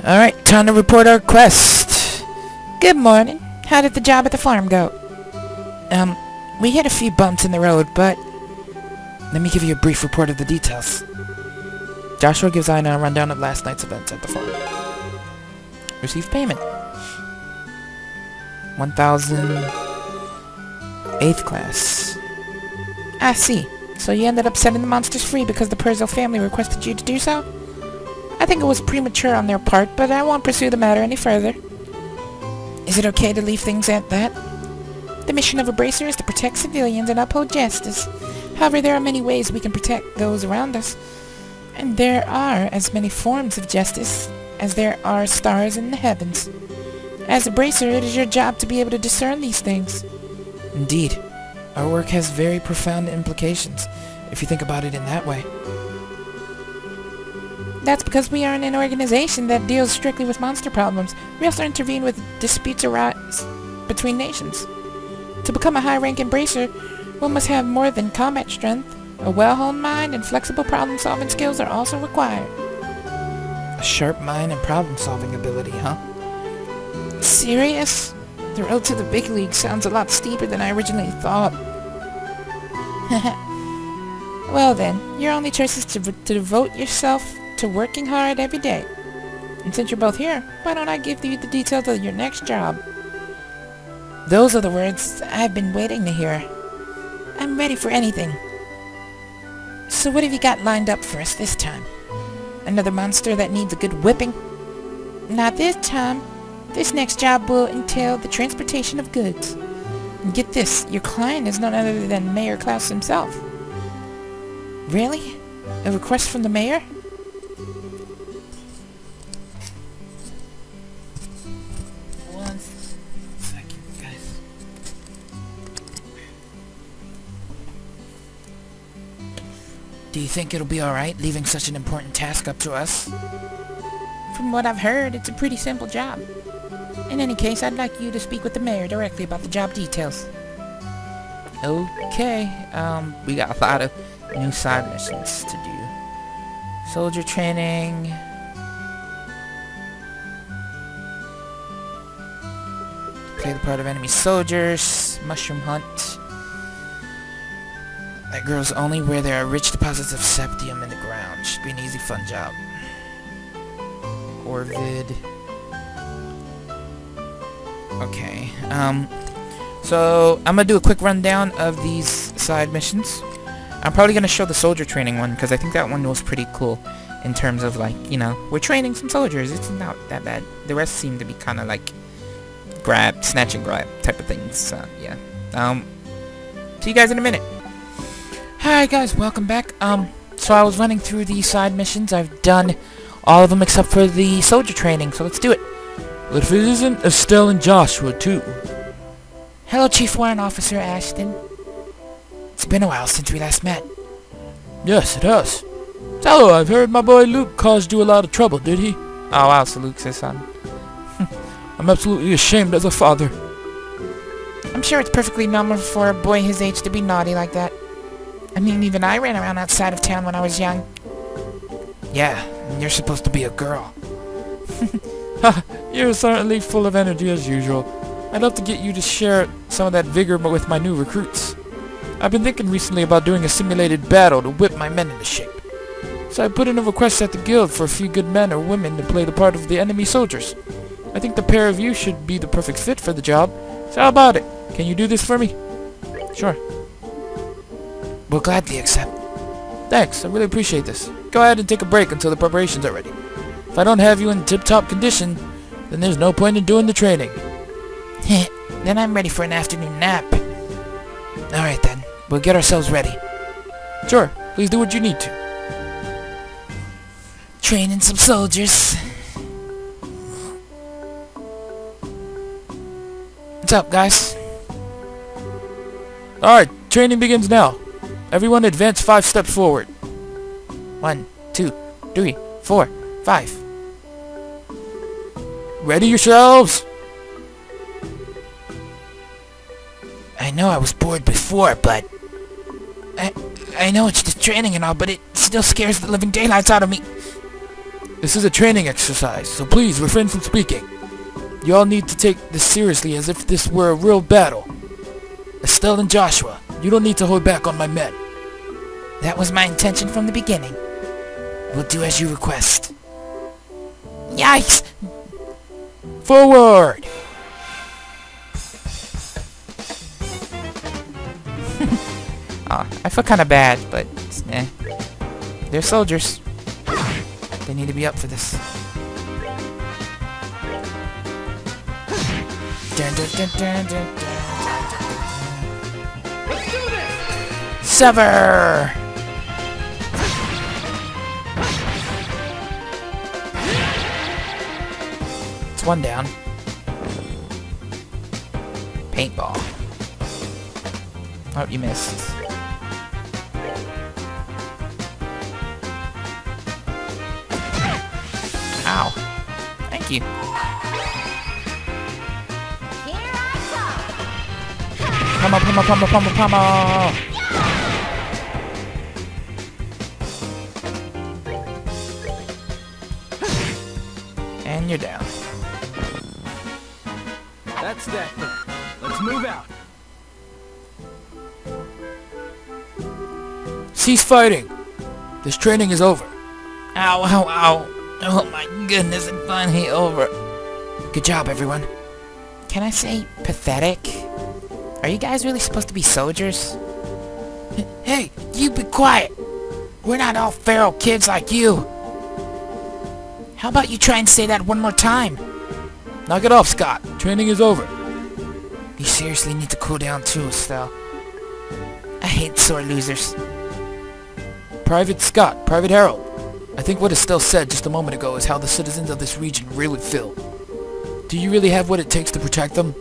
Alright, time to report our quest. Good morning. How did the job at the farm go? We hit a few bumps in the road, but... Let me give you a brief report of the details. Joshua gives Ina a rundown of last night's events at the farm. Received payment. 1,000... 8th class. I see. So you ended up setting the monsters free because the Perzo family requested you to do so? I think it was premature on their part, but I won't pursue the matter any further. Is it okay to leave things at that? The mission of a bracer is to protect civilians and uphold justice. However, there are many ways we can protect those around us. And there are as many forms of justice as there are stars in the heavens. As a bracer, it is your job to be able to discern these things. Indeed. Our work has very profound implications, if you think about it in that way. That's because we are in an organization that deals strictly with monster problems. We also intervene with disputes arise between nations. To become a high-ranking bracer, one must have more than combat strength. A well-honed mind and flexible problem-solving skills are also required. A sharp mind and problem-solving ability, huh? Serious? The road to the big league sounds a lot steeper than I originally thought. Well then, your only choice is to devote yourself to working hard every day. And since you're both here, why don't I give you the details of your next job? Those are the words I've been waiting to hear. I'm ready for anything. So what have you got lined up for us this time? Another monster that needs a good whipping? Not this time. This next job will entail the transportation of goods. And get this, your client is none other than Mayor Klaus himself. Really? A request from the mayor? One second, guys. Do you think it'll be alright leaving such an important task up to us? From what I've heard, it's a pretty simple job. In any case, I'd like you to speak with the mayor directly about the job details. Okay, we got a lot of new side missions to do. Soldier training. Play the part of enemy soldiers. Mushroom hunt. That grows only where there are rich deposits of septium in the ground. Should be an easy, fun job. Orvid. Okay, so I'm gonna do a quick rundown of these side missions. I'm probably gonna show the soldier training one, because I think that one was pretty cool in terms of, like, you know, we're training some soldiers. It's not that bad. The rest seem to be kind of like grab, snatch and grab type of things, so, yeah. See you guys in a minute. Hi guys, welcome back. So I was running through the side missions. I've done all of them except for the soldier training, so let's do it. But if it isn't Estelle and Joshua, too. Hello, Chief Warrant Officer Ashton. It's been a while since we last met. Yes, it has. So, I've heard my boy Luke caused you a lot of trouble, did he? Oh, wow, so Luke's his son. I'm absolutely ashamed as a father. I'm sure it's perfectly normal for a boy his age to be naughty like that. I mean, even I ran around outside of town when I was young. Yeah, and you're supposed to be a girl. Ha! You're certainly full of energy as usual. I'd love to get you to share some of that vigor with my new recruits. I've been thinking recently about doing a simulated battle to whip my men into shape. So I put in a request at the guild for a few good men or women to play the part of the enemy soldiers. I think the pair of you should be the perfect fit for the job. So how about it? Can you do this for me? Sure. We'll gladly accept. Thanks, I really appreciate this. Go ahead and take a break until the preparations are ready. If I don't have you in tip-top condition, then there's no point in doing the training. Then I'm ready for an afternoon nap. Alright then, we'll get ourselves ready. Sure, please do what you need to. Training some soldiers. What's up, guys? Alright, training begins now. Everyone advance 5 steps forward. 1, 2, 3, 4, 5. Ready yourselves? I know I was bored before, but I know it's just training and all, but it still scares the living daylights out of me. This is a training exercise, so please refrain from speaking. You all need to take this seriously as if this were a real battle. Estelle and Joshua, you don't need to hold back on my men. That was my intention from the beginning. We'll do as you request. Yikes! Forward! Oh, I feel kind of bad, but eh. They're soldiers. They need to be up for this. Dun, dun, dun, dun, dun, dun. Let's do this! Sever! It's one down. Paintball. Oh, you missed. Ow. Thank you. Pummel, pummel, pummel, pummel, pummel! And you're down. That's that then. Let's move out. Cease fighting! This training is over. Ow, ow, ow. Oh my goodness, it's finally over. Good job, everyone. Can I say pathetic? Are you guys really supposed to be soldiers? Hey, you be quiet. We're not all feral kids like you. How about you try and say that one more time? Knock it off, Scott. Training is over. You seriously need to cool down too, Estelle. I hate sore losers. Private Scott, Private Harold. I think what Estelle said just a moment ago is how the citizens of this region really feel. Do you really have what it takes to protect them?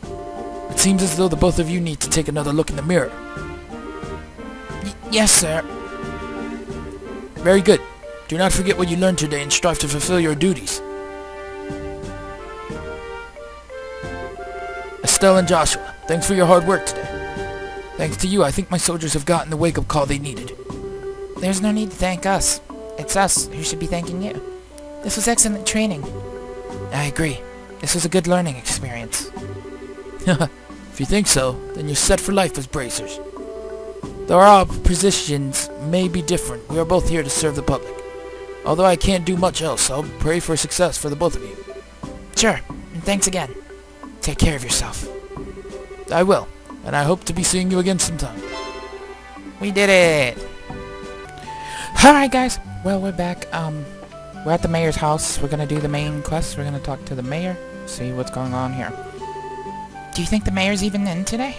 It seems as though the both of you need to take another look in the mirror. Yes, sir. Very good. Do not forget what you learned today and strive to fulfill your duties. Estelle and Joshua, thanks for your hard work today. Thanks to you, I think my soldiers have gotten the wake-up call they needed. There's no need to thank us. It's us who should be thanking you. This was excellent training. I agree. This was a good learning experience. If you think so, then you're set for life as bracers. Though our positions may be different, we are both here to serve the public. Although I can't do much else, I'll pray for success for the both of you. Sure, and thanks again. Take care of yourself. I will, and I hope to be seeing you again sometime. We did it! Alright guys, well we're back. We're at the mayor's house. We're gonna do the main quest. We're gonna talk to the mayor, see what's going on here. Do you think the mayor's even in today?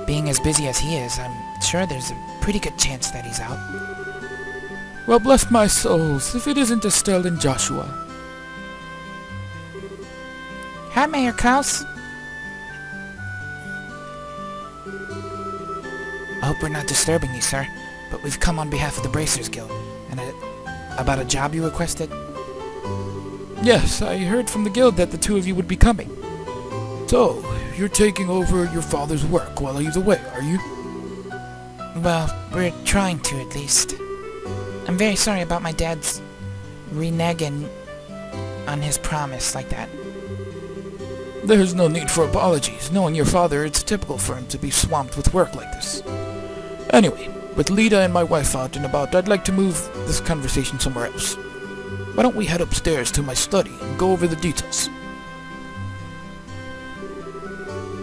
Being as busy as he is, I'm sure there's a pretty good chance that he's out. Well, bless my souls, if it isn't Estelle and Joshua. Hi, Mayor Klaus. I hope we're not disturbing you, sir, but we've come on behalf of the Bracers Guild, and about a job you requested? Yes, I heard from the guild that the two of you would be coming. So, you're taking over your father's work while he's away, are you? Well, we're trying to, at least. I'm very sorry about my dad's reneging on his promise like that. There's no need for apologies. Knowing your father, it's typical for him to be swamped with work like this. Anyway, with Lita and my wife out and about, I'd like to move this conversation somewhere else. Why don't we head upstairs to my study and go over the details?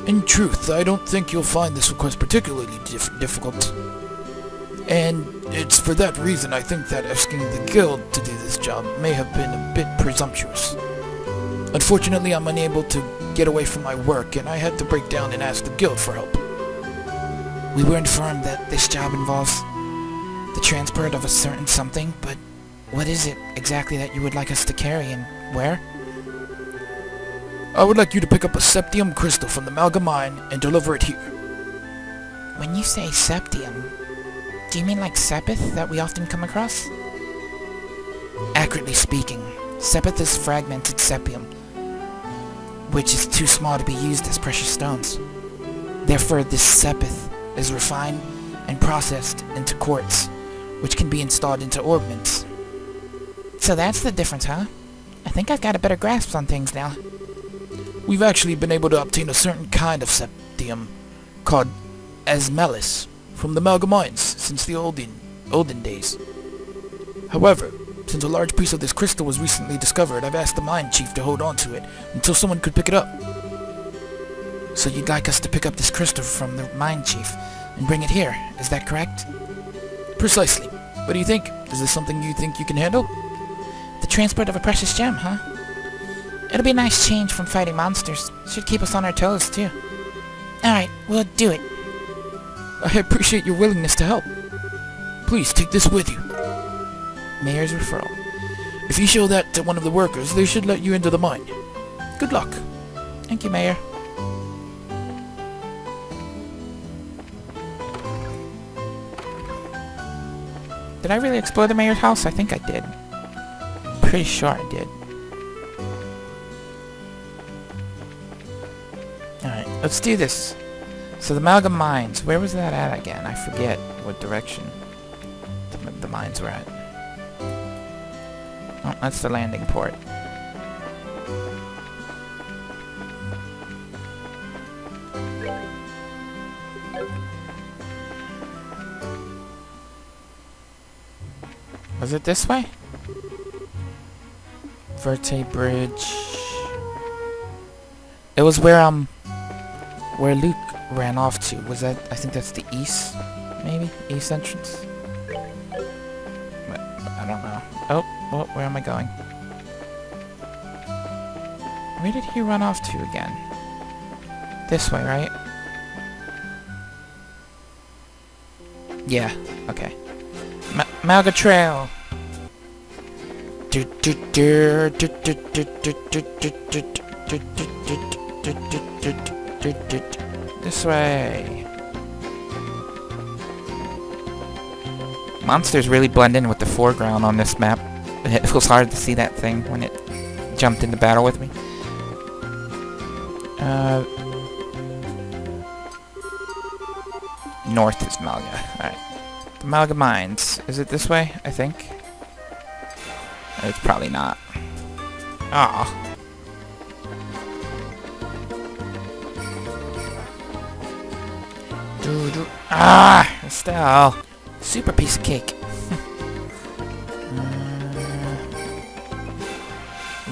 In truth, I don't think you'll find this request particularly difficult. And it's for that reason I think that asking the guild to do this job may have been a bit presumptuous. Unfortunately, I'm unable to get away from my work, and I had to break down and ask the guild for help. We were informed that this job involves the transport of a certain something, but what is it exactly that you would like us to carry, and where? I would like you to pick up a septium crystal from the Malga mine and deliver it here. When you say septium, do you mean like sepith that we often come across? Accurately speaking, sepith is fragmented sepium, which is too small to be used as precious stones. Therefore, this sepith is refined and processed into quartz, which can be installed into orbments. So that's the difference, huh? I think I've got a better grasp on things now. We've actually been able to obtain a certain kind of septium called Asmelis from the Malga mines since the olden days. However, since a large piece of this crystal was recently discovered, I've asked the mine chief to hold on to it until someone could pick it up. So you'd like us to pick up this crystal from the mine chief and bring it here, is that correct? Precisely. What do you think? Is this something you think you can handle? The transport of a precious gem, huh? It'll be a nice change from fighting monsters. Should keep us on our toes, too. Alright, we'll do it. I appreciate your willingness to help. Please, take this with you. Mayor's referral. If you show that to one of the workers, they should let you into the mine. Good luck. Thank you, Mayor. Did I really explore the mayor's house? I think I did. Pretty sure I did. Alright, let's do this. So the Malga Mines, where was that at again? I forget what direction the mines were at. Oh, that's the landing port. Was it this way? Verte Bridge. It was where Luke ran off to. Was that? I think that's the east, maybe east entrance. But I don't know. Oh, well, where am I going? Where did he run off to again? This way, right? Yeah. Okay. Malga Trail. This way. Monsters really blend in with the foreground on this map. It was hard to see that thing when it jumped into battle with me. North is Malga. Alright. The Malga Mines. Is it this way? I think. It's probably not. Ah. Ah! Estelle. Super piece of cake.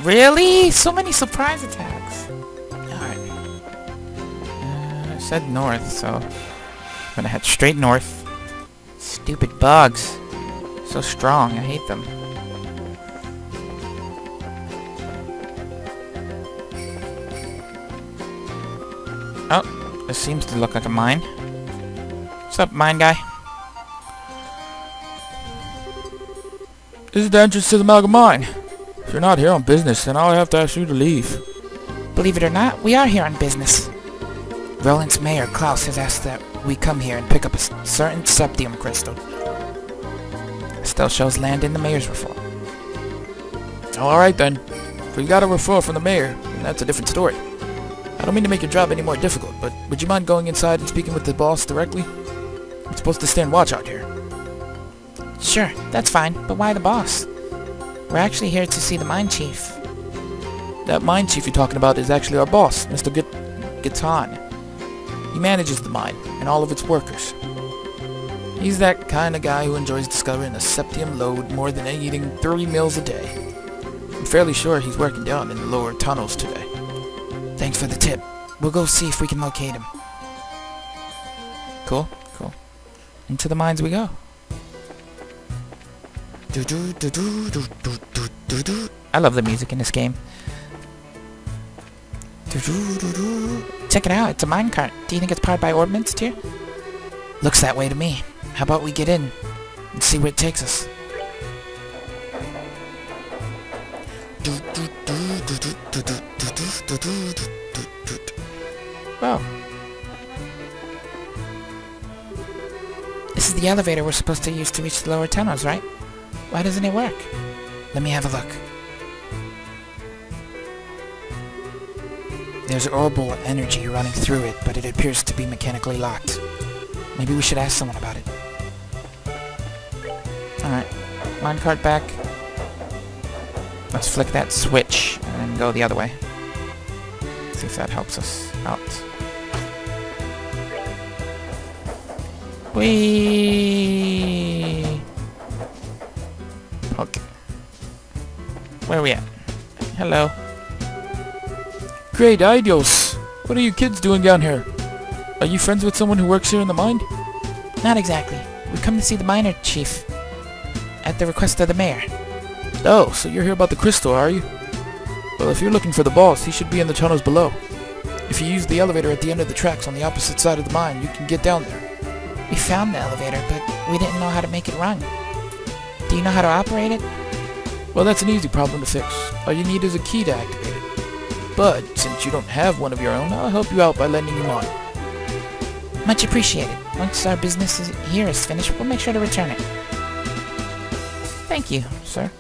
Really? So many surprise attacks. Alright. I said north, so I'm gonna head straight north. Stupid bugs. So strong, I hate them. Oh, this seems to look like a mine. What's up, mine guy? This is the entrance to the Malga mine. If you're not here on business, then I'll have to ask you to leave. Believe it or not, we are here on business. Roland's mayor, Klaus, has asked that we come here and pick up a certain septium crystal. Still shows land in the mayor's referral. Alright then. If we got a referral from the mayor, then that's a different story. I don't mean to make your job any more difficult, but would you mind going inside and speaking with the boss directly? I'm supposed to stand watch out here. Sure, that's fine, but why the boss? We're actually here to see the mine chief. That mine chief you're talking about is actually our boss, Mr. Gitan. He manages the mine and all of its workers. He's that kind of guy who enjoys discovering a septium lode more than eating 30 meals a day. I'm fairly sure he's working down in the lower tunnels today. Thanks for the tip. We'll go see if we can locate him. Cool, cool. Into the mines we go. I love the music in this game. Check it out, it's a minecart. Do you think it's powered by ordnance too? Looks that way to me. How about we get in and see where it takes us? Whoa. This is the elevator we're supposed to use to reach the lower tunnels, right? Why doesn't it work? Let me have a look. There's orbital energy running through it, but it appears to be mechanically locked. Maybe we should ask someone about it. Alright. Minecart back. Let's flick that switch and then go the other way. See if that helps us out. Whee! Okay. Where are we at? Hello. Great, adios. What are you kids doing down here? Are you friends with someone who works here in the mine? Not exactly. We come to see the miner chief at the request of the mayor. Oh, so you're here about the crystal, are you? Well, if you're looking for the boss, he should be in the tunnels below. If you use the elevator at the end of the tracks on the opposite side of the mine, you can get down there. We found the elevator, but we didn't know how to make it run. Do you know how to operate it? Well, that's an easy problem to fix. All you need is a key to activate it. But, since you don't have one of your own, I'll help you out by lending you mine. Much appreciated. Once our business here is finished, we'll make sure to return it. Thank you, sir.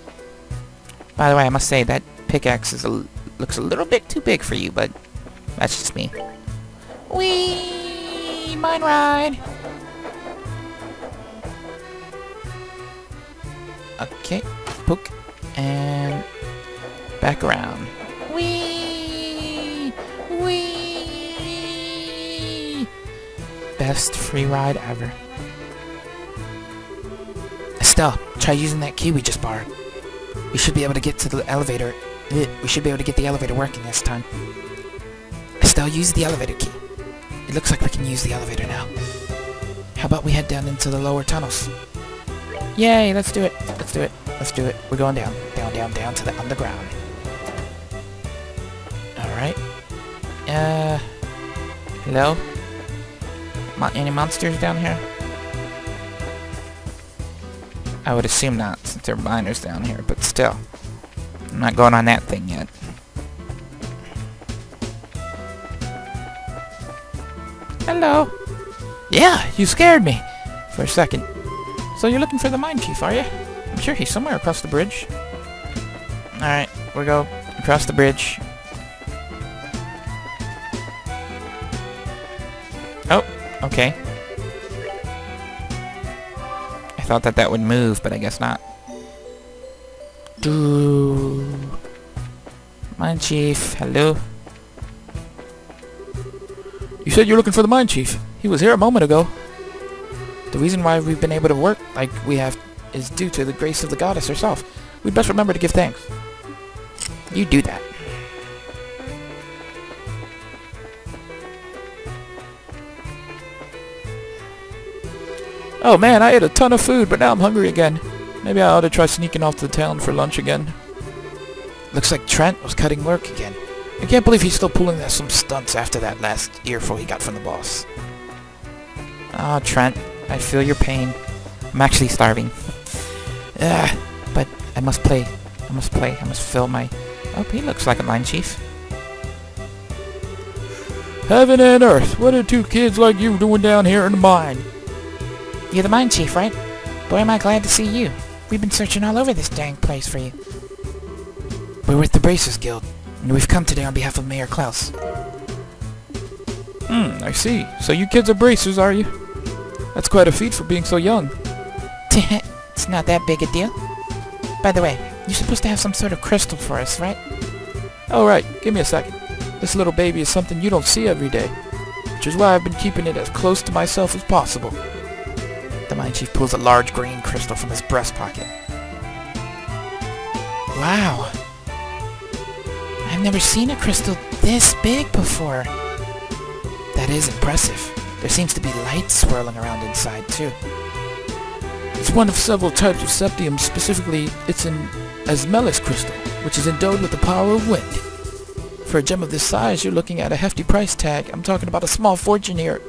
By the way, I must say that pickaxe looks a little bit too big for you, but that's just me. Whee! Mine ride! Okay, poke, and back around. Whee! Whee! Best free ride ever. Estelle, try using that key we just borrowed. We should be able to get to the elevator. We should be able to get the elevator working this time. Estelle, use the elevator key. It looks like we can use the elevator now. How about we head down into the lower tunnels? Yay, let's do it. Let's do it. Let's do it. We're going down. Down, down, down to the underground. Alright. Hello? Any monsters down here? I would assume not, since there are miners down here, but still. I'm not going on that thing yet. Hello? Yeah, you scared me for a second. So you're looking for the mine chief, are you? I'm sure he's somewhere across the bridge. Alright, we'll go across the bridge. Oh, okay. I thought that would move, but I guess not. Mine chief, hello? You said you're looking for the mine chief. He was here a moment ago. The reason why we've been able to work like we have is due to the grace of the goddess herself. We'd best remember to give thanks. You do that. Oh man, I ate a ton of food, but now I'm hungry again. Maybe I ought to try sneaking off to town for lunch again. Looks like Trent was cutting work again. I can't believe he's still pulling some stunts after that last earful he got from the boss. Ah, Trent, I feel your pain. I'm actually starving. But I must play. I must fill my... Oh, he looks like a mine chief. Heaven and earth, what are two kids like you doing down here in the mine? You're the mine chief, right? Boy, am I glad to see you. We've been searching all over this dang place for you. We're with the Bracers Guild, and we've come today on behalf of Mayor Klaus. I see. So you kids are bracers, are you? That's quite a feat for being so young. It's not that big a deal. By the way, you're supposed to have some sort of crystal for us, right? Oh right, give me a second. This little baby is something you don't see every day, which is why I've been keeping it as close to myself as possible. The mine chief pulls a large green crystal from his breast pocket. Wow! I've never seen a crystal this big before. That is impressive. There seems to be light swirling around inside, too. It's one of several types of septium. Specifically, it's an Asmelis crystal, which is endowed with the power of wind. For a gem of this size, you're looking at a hefty price tag. I'm talking about a small fortune here.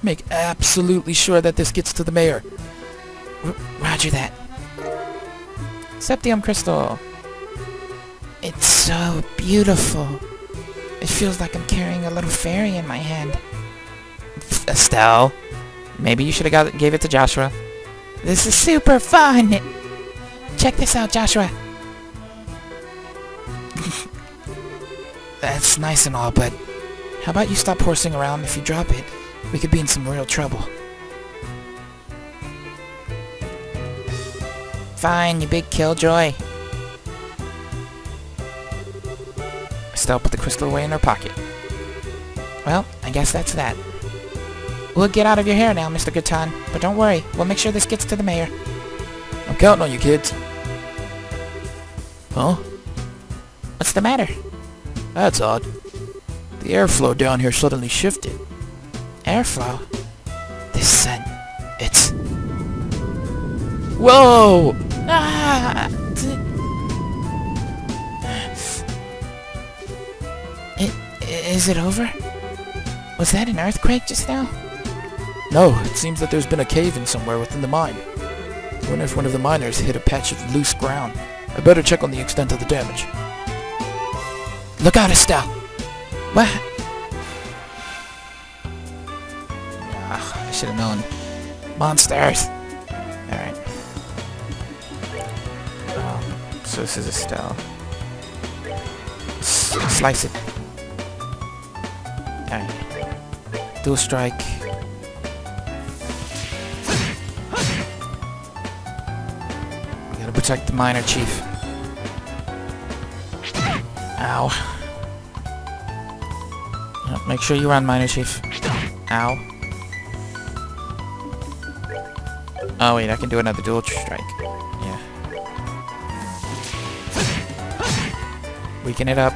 Make absolutely sure that this gets to the mayor. Roger that. Septium crystal. It's so beautiful. It feels like I'm carrying a little fairy in my hand. Estelle, maybe you should have gave it to Joshua. This is super fun! Check this out, Joshua. That's nice and all, but how about you stop horsing around? If you drop it, we could be in some real trouble. Fine, you big killjoy. Estelle put the crystal away in her pocket. Well, I guess that's that. We'll get out of your hair now, Mr. Guiton, but don't worry, we'll make sure this gets to the mayor. I'm counting on you, kids. Huh? What's the matter? That's odd. The airflow down here suddenly shifted. Airflow? This scent, it's... Whoa! Ah! Is it over? Was that an earthquake just now? No, it seems that there's been a cave-in somewhere within the mine. I wonder if one of the miners hit a patch of loose ground. I better check on the extent of the damage. Look out, Estelle! What? I should have known. Monsters! Alright. So this is Estelle. Slice it. Alright. Dual strike. Gotta protect the miner chief. Ow. Oh, make sure you run, miner chief. Ow. Oh wait, I can do another dual strike. Yeah. Weaken it up.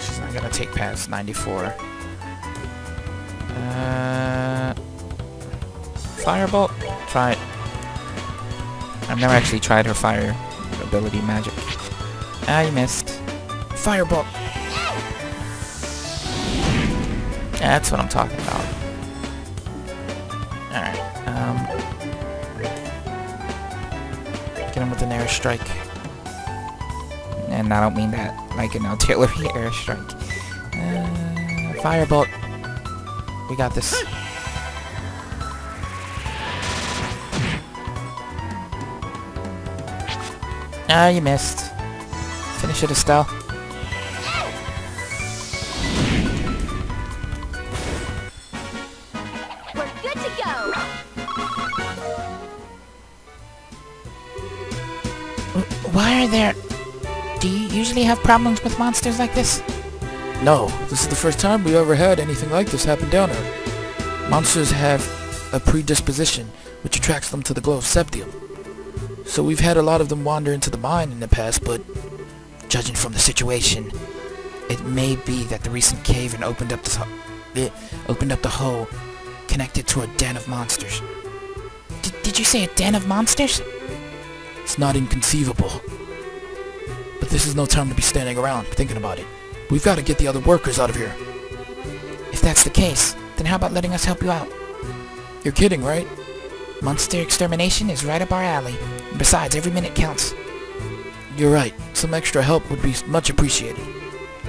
She's not gonna take past 94. Firebolt? Try it. I've never actually tried her fire ability magic. Ah, you missed. Firebolt! That's what I'm talking about. Alright, get him with an airstrike. And I don't mean that like an artillery airstrike. Firebolt. We got this. Ah, you missed. Finish it, Estelle. We're good to go. Why are there... Do you usually have problems with monsters like this? No, this is the first time we ever had anything like this happen down here. Monsters have a predisposition which attracts them to the glow of Septium. So we've had a lot of them wander into the mine in the past, but judging from the situation, it may be that the recent cave-in opened up the hole connected to a den of monsters. Did you say a den of monsters? It's not inconceivable. But this is no time to be standing around thinking about it. We've got to get the other workers out of here. If that's the case, then how about letting us help you out? You're kidding, right? Monster extermination is right up our alley. And besides, every minute counts. You're right. Some extra help would be much appreciated.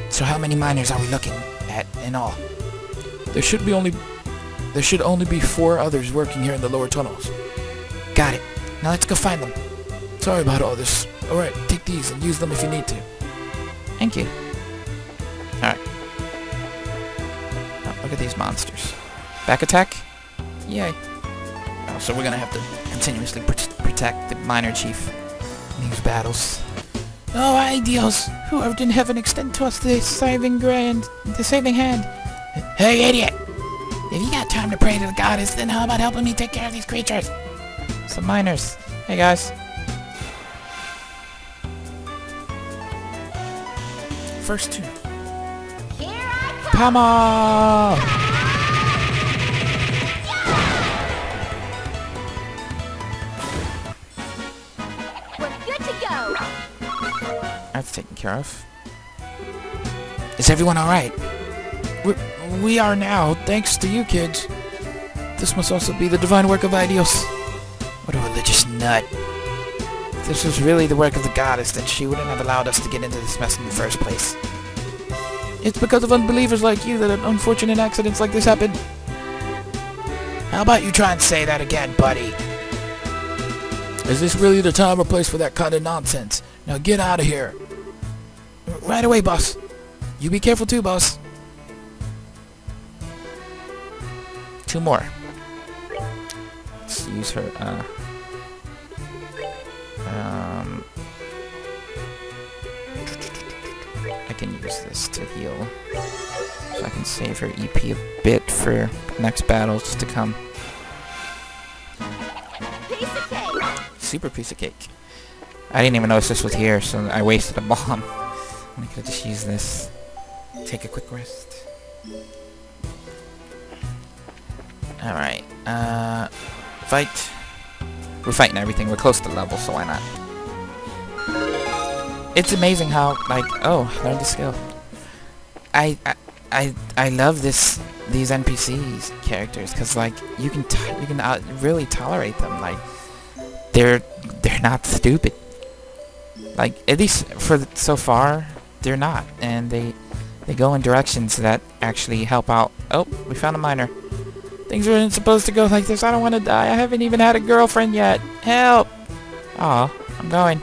So how many miners are we looking at in all? There should only be 4 others working here in the lower tunnels. Got it. Now let's go find them. Sorry about all this. Alright, take these and use them if you need to. Thank you. Alright. Oh, look at these monsters. Back attack? Yay. Oh, so we're gonna have to continuously protect the miner chief in these battles. Oh, ay Dios! Whoever in heaven extend to us the saving hand. Hey, idiot! If you got time to pray to the goddess, then how about helping me take care of these creatures? Some miners. Hey, guys. First 2. Here I come. Pommel! We're good to go. That's taken care of. Is everyone alright? We are now, thanks to you kids. This must also be the divine work of Aidios. What a religious nut. If this was really the work of the goddess, then she wouldn't have allowed us to get into this mess in the first place. It's because of unbelievers like you that unfortunate accidents like this happen. How about you try and say that again, buddy? Is this really the time or place for that kind of nonsense? Now get out of here. Right away, boss. You be careful too, boss. 2 more. Let's use her, can use this to heal. So I can save her EP a bit for next battles to come. Piece of cake. Super piece of cake. I didn't even notice this was here, so I wasted a bomb. I could have just used this. Take a quick rest. Alright, fight. We're fighting everything. We're close to level, so why not? It's amazing how, like, oh, learned the skill. I love these NPCs characters, cause like you can really tolerate them. Like they're not stupid. Like at least for so far, they're not, and they go in directions that actually help out. Oh, we found a miner. Things weren't supposed to go like this. I don't want to die. I haven't even had a girlfriend yet. Help! Oh, I'm going.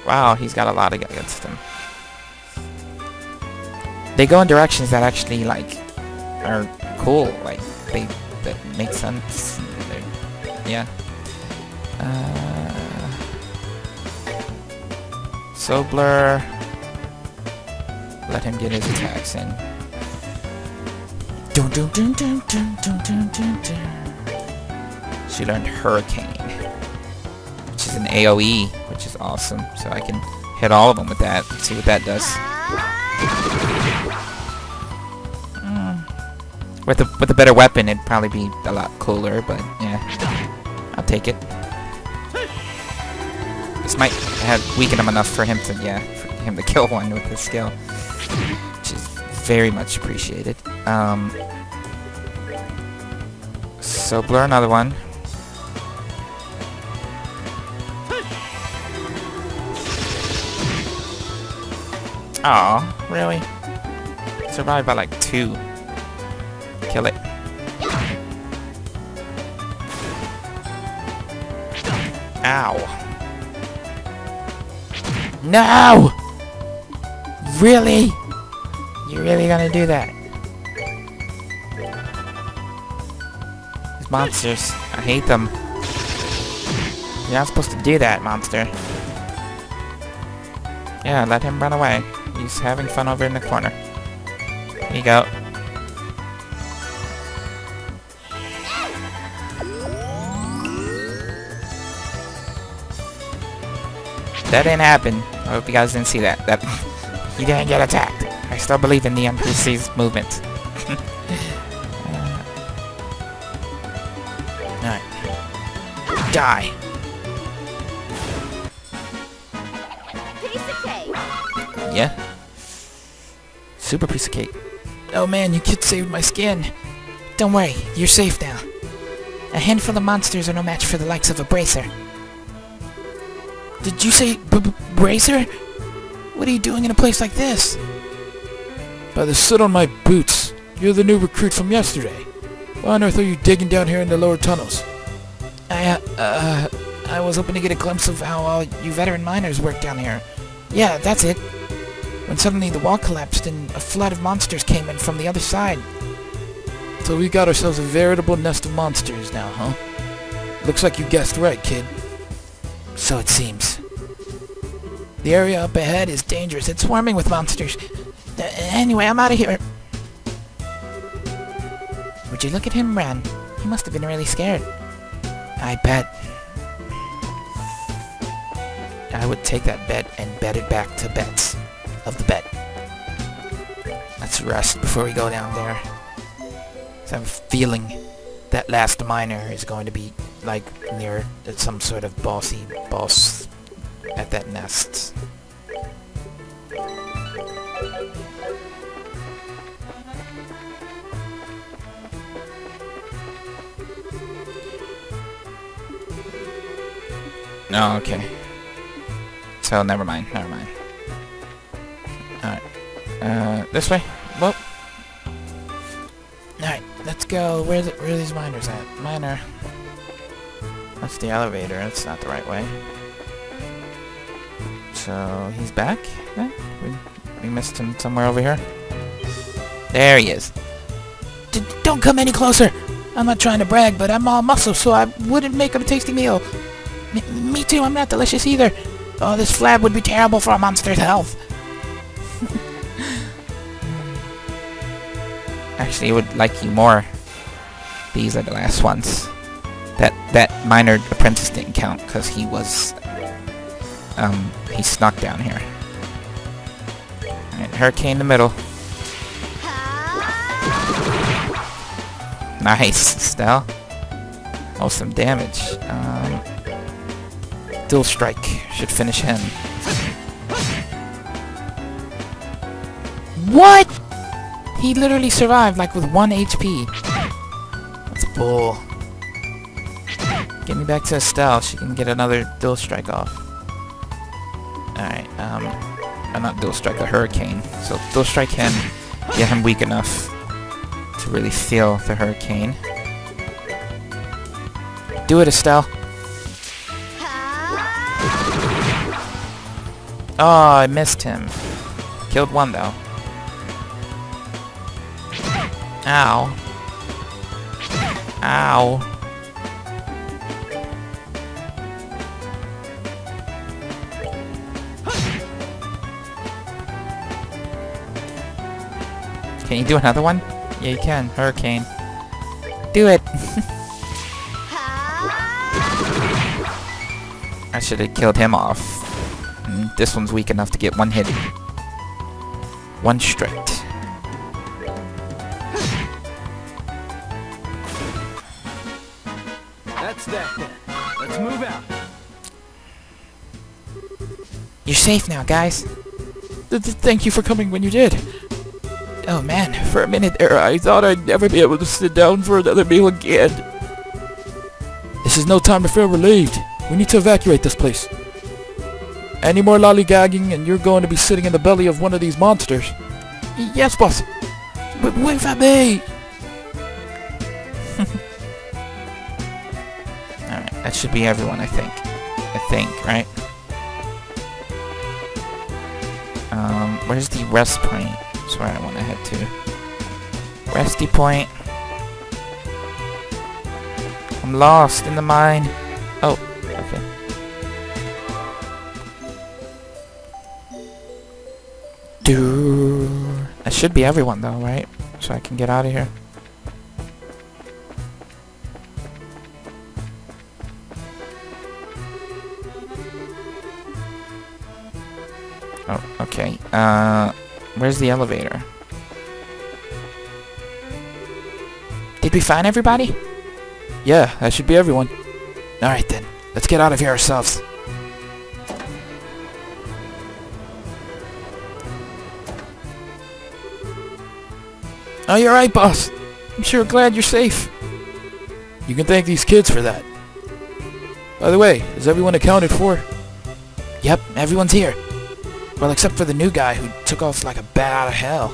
Wow, he's got a lot against him. They go in directions that actually, like, are cool. Like, that make sense. Yeah. Sobler. Let him get his attacks in. Dun, dun, dun, dun, dun, dun, dun, dun, dun. She learned Hurricane, which is an AoE, which is awesome. So I can hit all of them with that. See what that does. With a better weapon, it'd probably be a lot cooler. But yeah, I'll take it. This might have weakened him enough for him to kill one with his skill, which is very much appreciated. So blur another one. Aw, really? Survived by like 2. Kill it. Ow. No! Really? You're really gonna do that? These monsters. I hate them. You're not supposed to do that, monster. Yeah, let him run away. He's having fun over in the corner. Here you go. That didn't happen. I hope you guys didn't see that. He didn't get attacked. I still believe in the NPC's movement. Alright. Die. Piece of cake. Yeah. Super piece of cake. Oh man, you kids saved my skin. Don't worry, you're safe now. A handful of monsters are no match for the likes of a Bracer. Did you say Bracer? What are you doing in a place like this? By the soot on my boots. You're the new recruit from yesterday. Why on earth are you digging down here in the lower tunnels? I was hoping to get a glimpse of how all you veteran miners work down here. Yeah, that's it. When suddenly the wall collapsed and a flood of monsters came in from the other side. So we got ourselves a veritable nest of monsters now, huh? Looks like you guessed right, kid. So it seems. The area up ahead is dangerous. It's swarming with monsters. Anyway, I'm out of here. Would you look at him run? He must have been really scared. I bet. I would take that bet and bet it back to bets of the bet. Let's rest before we go down there. So I have a feeling that last miner is going to be like near some sort of boss at that nest. Oh, okay. So never mind. Alright. This way? Whoa. Alright, let's go. Where are these miners at? Miner. That's the elevator. That's not the right way. So he's back then? We missed him somewhere over here. There he is. Don't come any closer. I'm not trying to brag, but I'm all muscle, so I wouldn't make a tasty meal. Me too. I'm not delicious either. Oh, this flab would be terrible for a monster's health. Actually, I would like you more. These are the last ones. That minor apprentice didn't count because he was he snuck down here. Alright, Hurricane in the middle. Nice, Estelle. Oh, some damage. Dual Strike should finish him. What? He literally survived like with 1 HP. That's bull. Get me back to Estelle. She can get another Dual Strike off. Alright, not Dual Strike, a Hurricane. So Dual Strike him, get him weak enough to really feel the Hurricane. Do it, Estelle. Oh, I missed him. Killed one though. Ow. Ow. Can you do another one? Yeah, you can. Hurricane. Do it! I should have killed him off. This one's weak enough to get one hit. One straight. That's that then. Let's move out. You're safe now, guys. Thank you for coming when you did. Oh man, For a minute there, I thought I'd never be able to sit down for another meal again. This is no time to feel relieved. We need to evacuate this place. Any more lollygagging and you're going to be sitting in the belly of one of these monsters. Yes, boss. Wait for me. alright, that should be everyone, I think. Right? Where's the rest point? That's where I want to head to. Resty point. I'm lost in the mine. Oh, okay. That should be everyone though, right? So I can get out of here. Oh, okay. Where's the elevator? Did we find everybody? Yeah, that should be everyone. Alright then, let's get out of here ourselves. Oh, you're right, boss. I'm sure glad you're safe. You can thank these kids for that. By the way, is everyone accounted for? Yep, everyone's here. Well, except for the new guy who took off like a bat out of hell.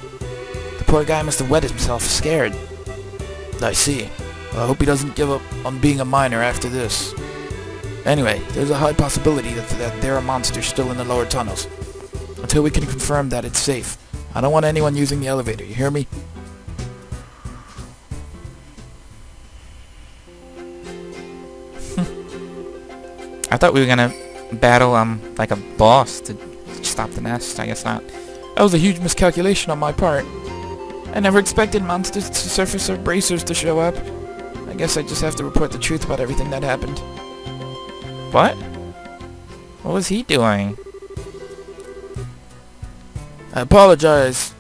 The poor guy must have wet himself scared. I see. Well, I hope he doesn't give up on being a miner after this. Anyway, there's a high possibility that there are monsters still in the lower tunnels. Until we can confirm that it's safe, I don't want anyone using the elevator, you hear me? I thought we were gonna battle, like a boss to stop the nest. I guess not. That was a huge miscalculation on my part. I never expected monsters to surface or bracers to show up. I guess I just have to report the truth about everything that happened. What? What was he doing? I apologize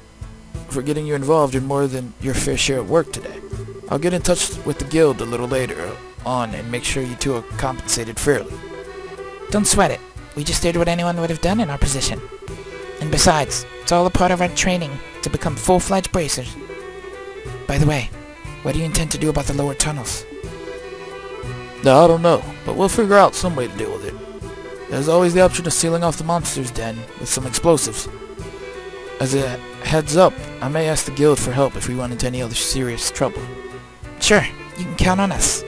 for getting you involved in more than your fair share of work today. I'll get in touch with the guild a little later on and make sure you two are compensated fairly. Don't sweat it. We just did what anyone would have done in our position. And besides, it's all a part of our training to become full-fledged bracers. By the way, what do you intend to do about the lower tunnels? No, I don't know, but we'll figure out some way to deal with it. There's always the option of sealing off the monster's den with some explosives. As a heads up, I may ask the guild for help if we run into any other serious trouble. Sure, you can count on us.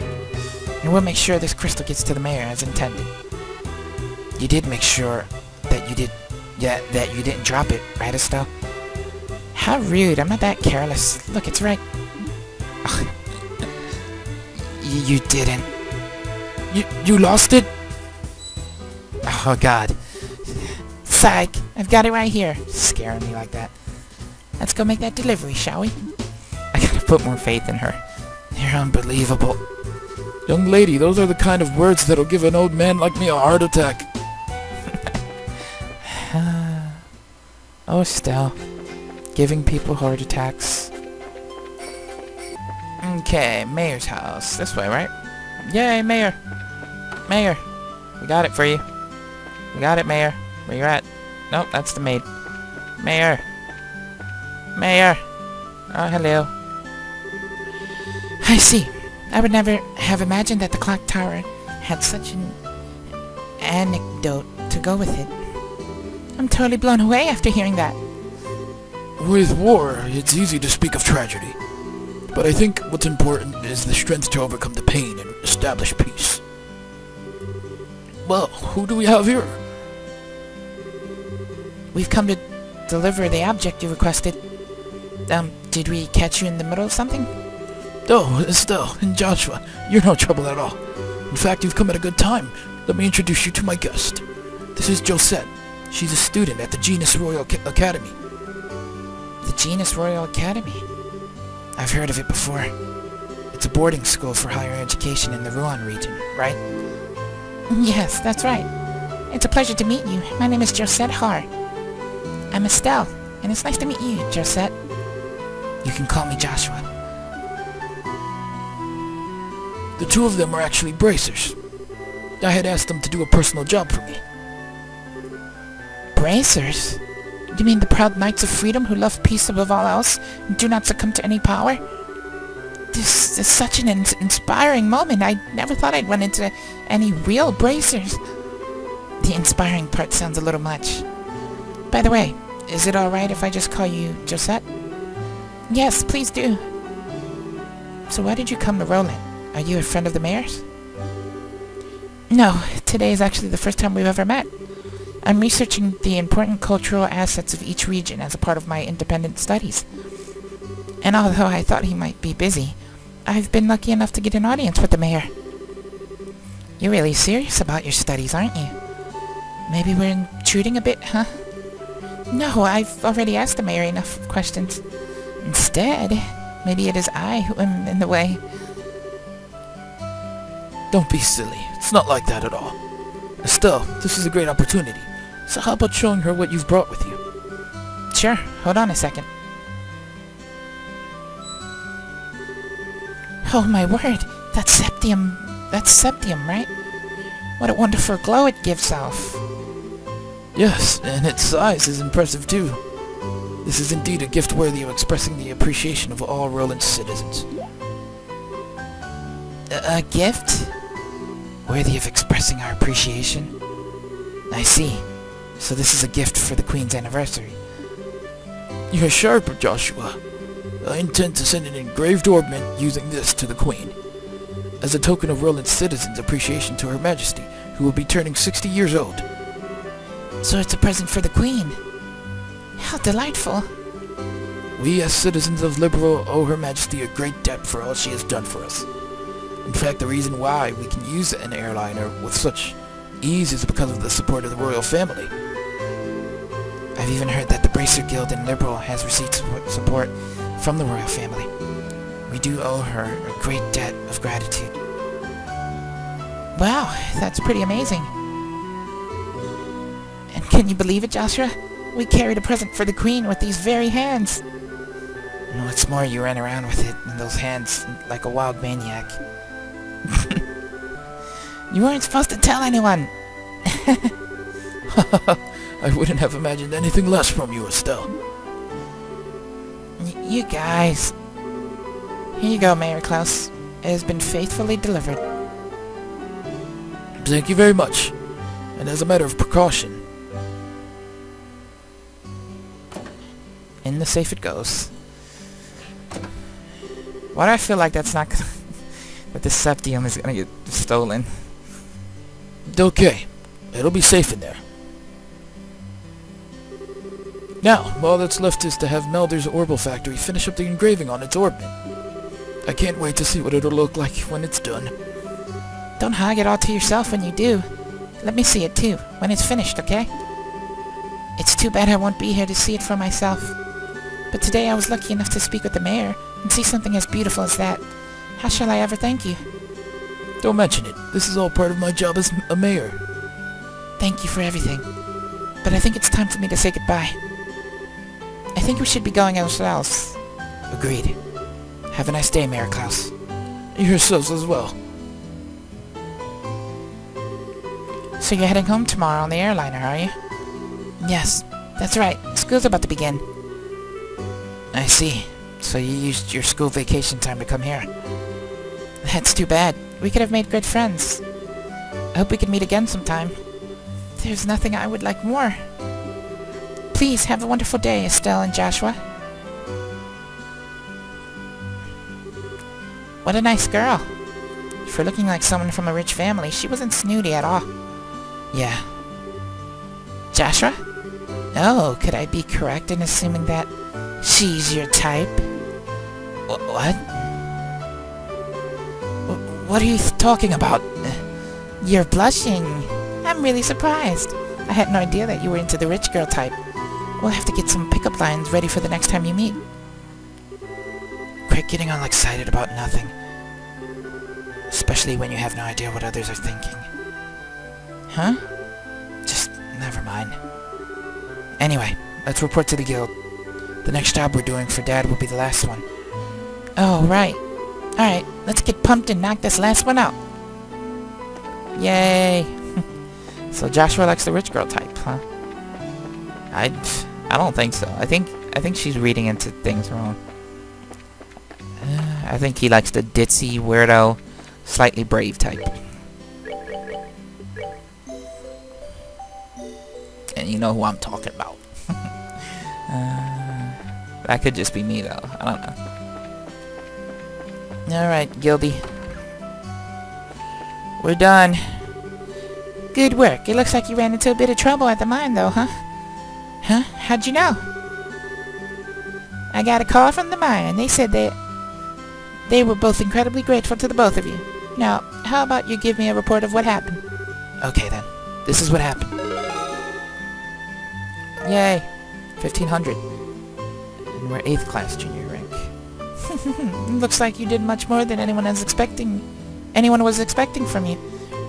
And we'll make sure this crystal gets to the mayor as intended. You did make sure that you didn't drop it, right, Estelle? How rude, I'm not that careless. Look, it's right. Ugh. You didn't. You lost it? Oh god. Psych, I've got it right here. Scaring me like that. Let's go make that delivery, shall we? I gotta put more faith in her. You're unbelievable. Young lady, those are the kind of words that'll give an old man like me a heart attack. Oh, Estelle. Giving people heart attacks. Okay, Mayor's house. This way, right? Yay, Mayor! Mayor! We got it for you. We got it, Mayor. Where you at? Nope, that's the maid. Mayor! Mayor! Oh, hello. I see. I would never have imagined that the clock tower had such an anecdote to go with it. I'm totally blown away after hearing that. With war, it's easy to speak of tragedy. But I think what's important is the strength to overcome the pain and establish peace. Well, who do we have here? We've come to deliver the object you requested. Did we catch you in the middle of something? Oh, Estelle and Joshua, you're no trouble at all. In fact, you've come at a good time. Let me introduce you to my guest. This is Josette. She's a student at the Genus Royal Academy. The Genus Royal Academy? I've heard of it before. It's a boarding school for higher education in the Rouen region, right? Yes, that's right. It's a pleasure to meet you. My name is Josette Har. I'm Estelle, and it's nice to meet you, Josette. You can call me Joshua. The two of them are actually bracers. I had asked them to do a personal job for me. Bracers? You mean the proud knights of freedom who love peace above all else and do not succumb to any power? This is such an inspiring moment. I never thought I'd run into any real bracers. The inspiring part sounds a little much. By the way, is it alright if I just call you Josette? Yes, please do. So why did you come to Roland? Are you a friend of the mayor's? No, today is actually the first time we've ever met. I'm researching the important cultural assets of each region as a part of my independent studies. And although I thought he might be busy, I've been lucky enough to get an audience with the mayor. You're really serious about your studies, aren't you? Maybe we're intruding a bit, huh? No, I've already asked the mayor enough questions. Instead, maybe it is I who am in the way. Don't be silly. It's not like that at all. Estelle, this is a great opportunity. So how about showing her what you've brought with you? Sure, hold on a second. Oh my word, that's septium. That's septium, right? What a wonderful glow it gives off. Yes, and its size is impressive too. This is indeed a gift worthy of expressing the appreciation of all Roland's citizens. A gift? Worthy of expressing our appreciation? I see. So this is a gift for the Queen's anniversary. You're sharp, Joshua. I intend to send an engraved ornament using this to the Queen, as a token of Roland's citizens' appreciation to Her Majesty, who will be turning 60 years old. So it's a present for the Queen. How delightful. We as citizens of Liberal owe Her Majesty a great debt for all she has done for us. In fact, the reason why we can use an airliner with such ease is because of the support of the royal family. I've even heard that the Bracer Guild in Liberal has received support from the royal family. We do owe her a great debt of gratitude. Wow, that's pretty amazing. And can you believe it, Joshua? We carried a present for the Queen with these very hands. And what's more, you ran around with it in those hands like a wild maniac. You weren't supposed to tell anyone. I wouldn't have imagined anything less from you, Estelle. You guys. Here you go, Mayor Klaus. It has been faithfully delivered. Thank you very much. And as a matter of precaution, in the safe it goes. Why do I feel like that's not gonna... that the septium is gonna get stolen? okay. It'll be safe in there. Now, all that's left is to have Melder's Orbital Factory finish up the engraving on its orbit. I can't wait to see what it'll look like when it's done. Don't hog it all to yourself when you do. Let me see it too, when it's finished, okay? It's too bad I won't be here to see it for myself. But today I was lucky enough to speak with the mayor, and see something as beautiful as that. How shall I ever thank you? Don't mention it. This is all part of my job as a mayor. Thank you for everything. But I think it's time for me to say goodbye. I think we should be going ourselves. Agreed. Have a nice day, Mayor Klaus. Yourselves as well. So you're heading home tomorrow on the airliner, are you? Yes, that's right. School's about to begin. I see. So you used your school vacation time to come here. That's too bad. We could have made good friends. I hope we can meet again sometime. There's nothing I would like more. Please have a wonderful day, Estelle and Joshua. What a nice girl. For looking like someone from a rich family, she wasn't snooty at all. Yeah. Joshua? Oh, could I be correct in assuming that she's your type? What? What are you talking about? You're blushing. I'm really surprised. I had no idea that you were into the rich girl type. We'll have to get some pickup lines ready for the next time you meet. Quit getting all excited about nothing. Especially when you have no idea what others are thinking. Huh? Just never mind. Anyway, let's report to the guild. The next job we're doing for Dad will be the last one. Oh, right. Alright, let's get pumped and knock this last one out. Yay! So Joshua likes the rich girl type, huh? I don't think so. I think she's reading into things wrong. I think he likes the ditzy, weirdo, slightly brave type. And you know who I'm talking about. That could just be me, though. I don't know. Alright, Gildy. We're done. Good work. It looks like you ran into a bit of trouble at the mine, though, huh? Huh? How'd you know? I got a call from the mine, and they said they were both incredibly grateful to the both of you. Now, how about you give me a report of what happened? Okay, then. This is what happened. Yay. 1500. And we're 8th class junior rank. Looks like you did much more than anyone was expecting from you.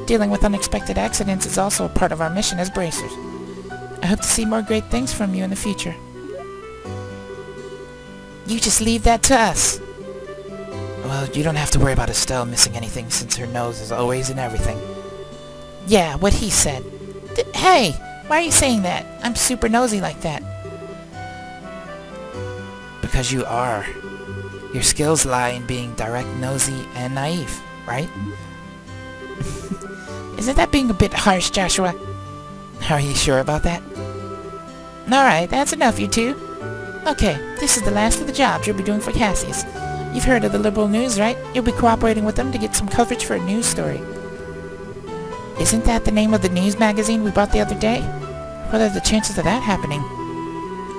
Dealing with unexpected accidents is also a part of our mission as bracers. I hope to see more great things from you in the future. You just leave that to us. Well, you don't have to worry about Estelle missing anything since her nose is always in everything. Yeah, what he said. Hey, why are you saying that? I'm super nosy like that. Because you are. Your skills lie in being direct, nosy, and naive, right? Isn't that being a bit harsh, Joshua? Are you sure about that? Alright, that's enough, you two. Okay, this is the last of the jobs you'll be doing for Cassius. You've heard of the Liberal News, right? You'll be cooperating with them to get some coverage for a news story. Isn't that the name of the news magazine we bought the other day? What are the chances of that happening?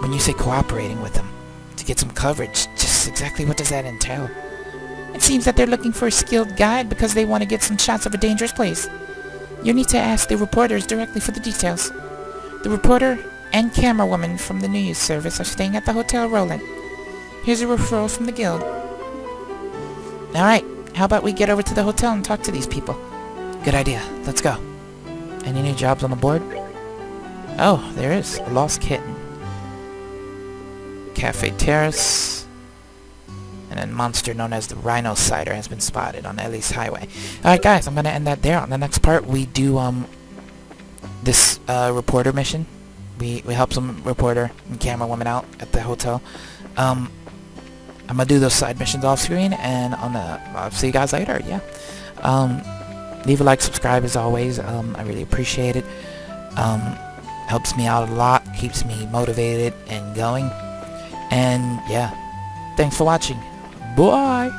When you say cooperating with them to get some coverage, just exactly what does that entail? It seems that they're looking for a skilled guide because they want to get some shots of a dangerous place. You need to ask the reporters directly for the details. The reporter and camerawoman from the news service are staying at the Hotel Roland. Here's a referral from the guild. Alright, how about we get over to the hotel and talk to these people? Good idea. Let's go. Any new jobs on the board? Oh, there is. A lost kitten. Cafe Terrace. And then monster known as the Rhino Cider has been spotted on Ellie's Highway. Alright guys, I'm gonna end that there. On the next part we do this reporter mission. We help some reporter and camera woman out at the hotel. I'm gonna do those side missions off screen, and I'll see you guys later. Yeah. Leave a like, subscribe as always. I really appreciate it. Helps me out a lot, keeps me motivated and going. And yeah, thanks for watching. Bye.